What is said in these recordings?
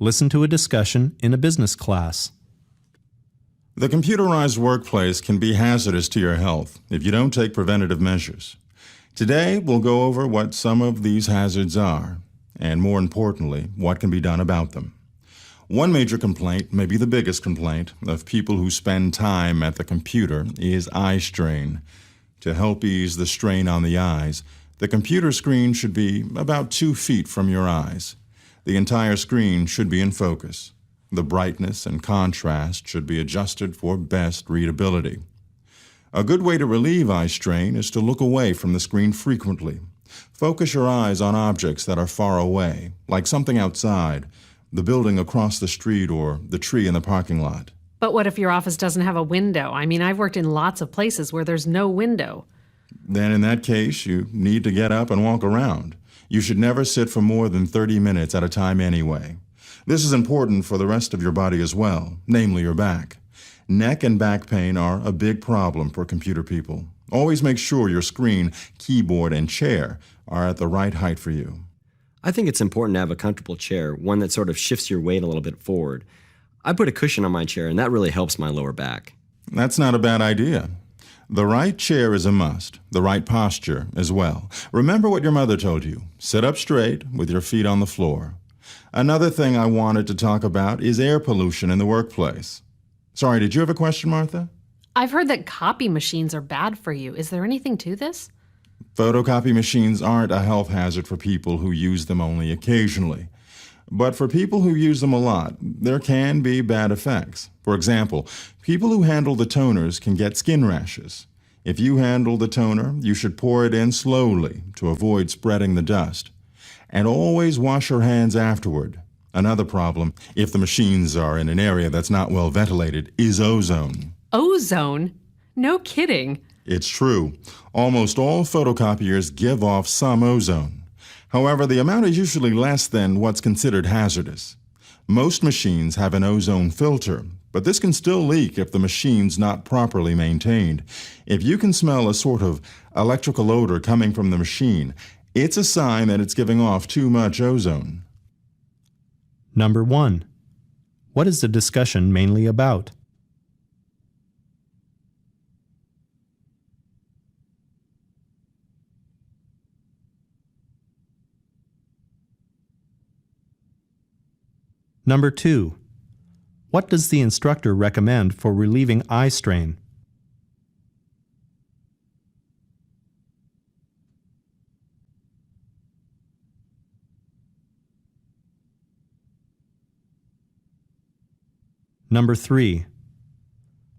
Listen to a discussion in a business class. The computerized workplace can be hazardous to your health if you don't take preventative measures. Today, we'll go over what some of these hazards are, and more importantly, what can be done about them. One major complaint, maybe the biggest complaint, of people who spend time at the computer is eye strain. To help ease the strain on the eyes, the computer screen should be about 2 feet from your eyes. The entire screen should be in focus. The brightness and contrast should be adjusted for best readability. A good way to relieve eye strain is to look away from the screen frequently. Focus your eyes on objects that are far away, like something outside, the building across the street or the tree in the parking lot. But what if your office doesn't have a window? I mean, I've worked in lots of places where there's no window. Then in that case, you need to get up and walk around. You should never sit for more than 30 minutes at a time anyway. This is important for the rest of your body as well, namely your back. Neck and back pain are a big problem for computer people. Always make sure your screen, keyboard, and chair are at the right height for you. I think it's important to have a comfortable chair, one that sort of shifts your weight a little bit forward. I put a cushion on my chair, and that really helps my lower back. That's not a bad idea. The right chair is a must, the right posture as well. Remember what your mother told you. Sit up straight with your feet on the floor. Another thing I wanted to talk about is air pollution in the workplace. Sorry, did you have a question, Martha? I've heard that copy machines are bad for you. Is there anything to this? Photocopy machines aren't a health hazard for people who use them only occasionally. But for people who use them a lot, there can be bad effects. For example, people who handle the toners can get skin rashes. If you handle the toner, you should pour it in slowly to avoid spreading the dust. And always wash your hands afterward. Another problem, if the machines are in an area that's not well ventilated, is ozone. Ozone? No kidding. It's true. Almost all photocopiers give off some ozone. However, the amount is usually less than what's considered hazardous. Most machines have an ozone filter, but this can still leak if the machine's not properly maintained. If you can smell a sort of electrical odor coming from the machine, it's a sign that it's giving off too much ozone. Number 1. What is the discussion mainly about? Number 2. What does the instructor recommend for relieving eye strain? Number 3.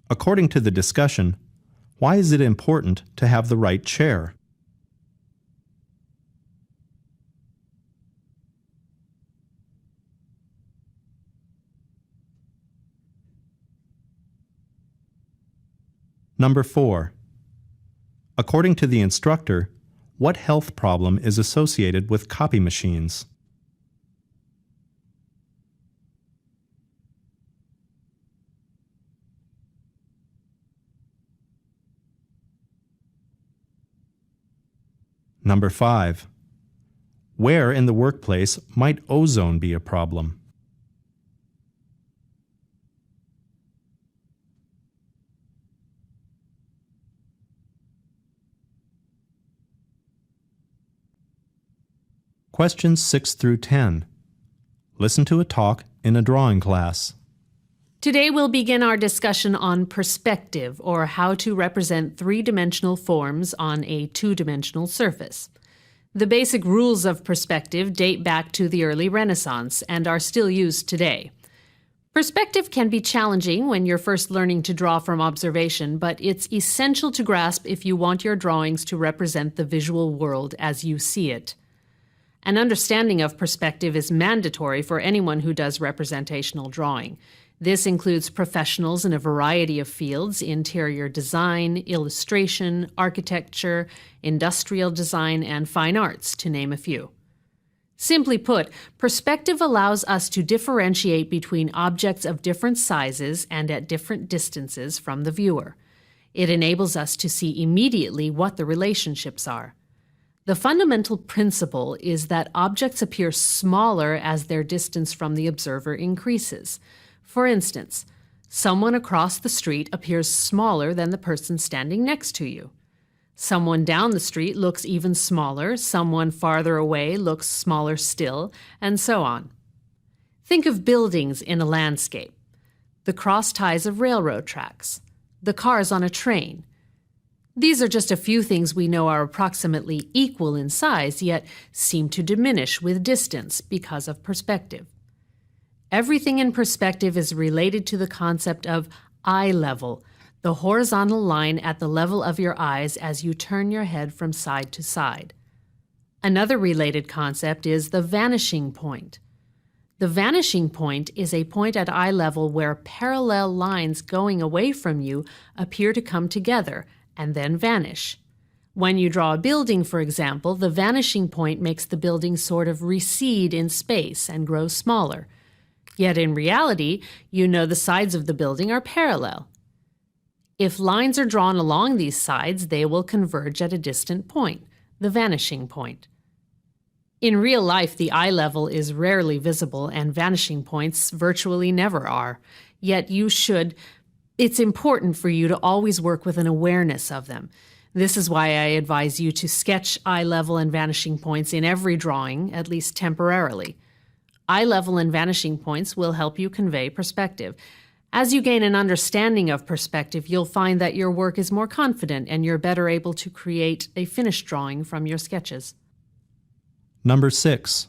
According to the discussion, why is it important to have the right chair? Number 4. According to the instructor, what health problem is associated with copy machines? Number 5. Where in the workplace might ozone be a problem? Questions 6 through 10. Listen to a talk in a drawing class. Today we'll begin our discussion on perspective, or how to represent three-dimensional forms on a two-dimensional surface. The basic rules of perspective date back to the early Renaissance and are still used today. Perspective can be challenging when you're first learning to draw from observation, but it's essential to grasp if you want your drawings to represent the visual world as you see it. An understanding of perspective is mandatory for anyone who does representational drawing. This includes professionals in a variety of fields: interior design, illustration, architecture, industrial design, and fine arts, to name a few. Simply put, perspective allows us to differentiate between objects of different sizes and at different distances from the viewer. It enables us to see immediately what the relationships are. The fundamental principle is that objects appear smaller as their distance from the observer increases. For instance, someone across the street appears smaller than the person standing next to you. Someone down the street looks even smaller, someone farther away looks smaller still, and so on. Think of buildings in a landscape, the cross ties of railroad tracks, the cars on a train. These are just a few things we know are approximately equal in size, yet seem to diminish with distance because of perspective. Everything in perspective is related to the concept of eye level, the horizontal line at the level of your eyes as you turn your head from side to side. Another related concept is the vanishing point. The vanishing point is a point at eye level where parallel lines going away from you appear to come together and then vanish. When you draw a building, for example, the vanishing point makes the building sort of recede in space and grow smaller. Yet in reality, you know the sides of the building are parallel. If lines are drawn along these sides, they will converge at a distant point, the vanishing point. In real life, the eye level is rarely visible and vanishing points virtually never are. Yet it's important for you to always work with an awareness of them. This is why I advise you to sketch eye level and vanishing points in every drawing, at least temporarily. Eye level and vanishing points will help you convey perspective. As you gain an understanding of perspective, you'll find that your work is more confident and you're better able to create a finished drawing from your sketches. Number 6.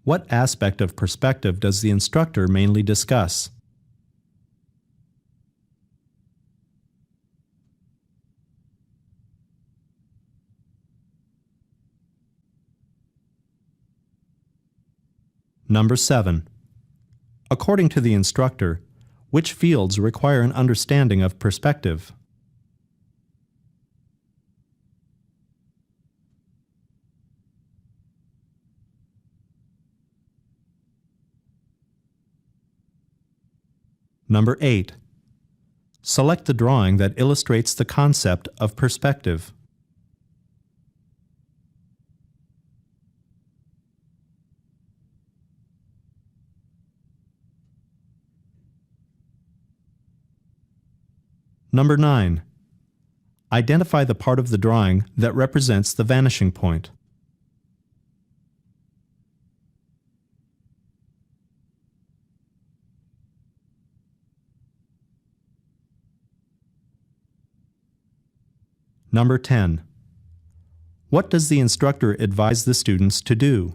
What aspect of perspective does the instructor mainly discuss? Number 7. According to the instructor, which fields require an understanding of perspective? Number 8. Select the drawing that illustrates the concept of perspective. Number 9. Identify the part of the drawing that represents the vanishing point. Number 10. What does the instructor advise the students to do?